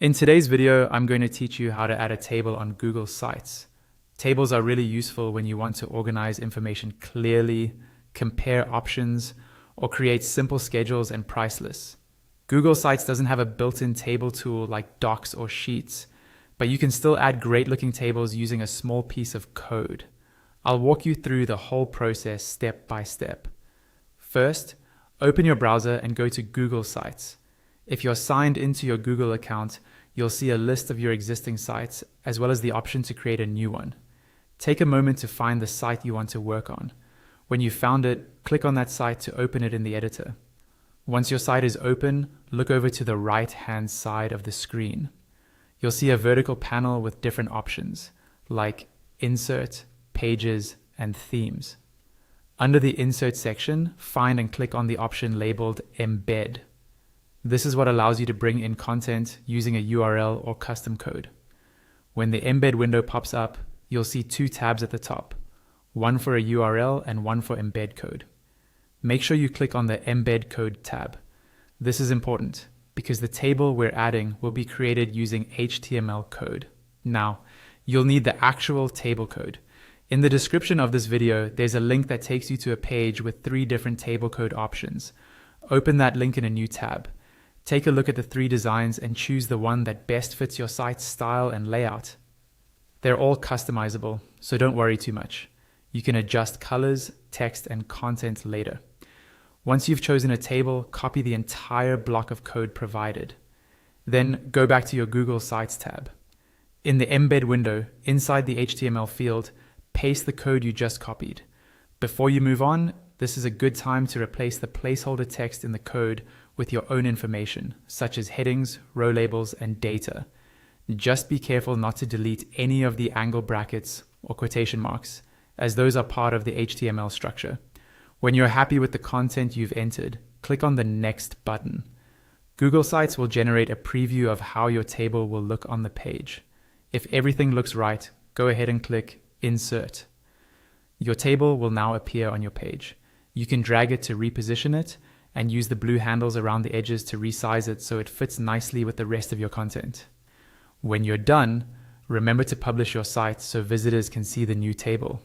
In today's video, I'm going to teach you how to add a table on Google Sites. Tables are really useful when you want to organize information clearly, compare options, or create simple schedules and price lists. Google Sites doesn't have a built-in table tool like Docs or Sheets, but you can still add great-looking tables using a small piece of code. I'll walk you through the whole process step by step. First, open your browser and go to Google Sites. If you're signed into your Google account, you'll see a list of your existing sites, as well as the option to create a new one. Take a moment to find the site you want to work on. When you've found it, click on that site to open it in the editor. Once your site is open, look over to the right-hand side of the screen. You'll see a vertical panel with different options, like Insert, Pages, and Themes. Under the Insert section, find and click on the option labeled Embed. This is what allows you to bring in content using a URL or custom code. When the embed window pops up, you'll see two tabs at the top, one for a URL and one for embed code. Make sure you click on the embed code tab. This is important because the table we're adding will be created using HTML code. Now, you'll need the actual table code. In the description of this video, there's a link that takes you to a page with 3 different table code options. Open that link in a new tab. Take a look at the 3 designs and choose the one that best fits your site's style and layout. They're all customizable, so don't worry too much. You can adjust colors, text, and content later. Once you've chosen a table, copy the entire block of code provided. Then go back to your Google Sites tab. In the embed window, inside the HTML field, paste the code you just copied. Before you move on, this is a good time to replace the placeholder text in the code with your own information, such as headings, row labels, and data. Just be careful not to delete any of the angle brackets or quotation marks, as those are part of the HTML structure. When you're happy with the content you've entered, click on the Next button. Google Sites will generate a preview of how your table will look on the page. If everything looks right, go ahead and click Insert. Your table will now appear on your page. You can drag it to reposition it and use the blue handles around the edges to resize it so it fits nicely with the rest of your content. When you're done, remember to publish your site so visitors can see the new table.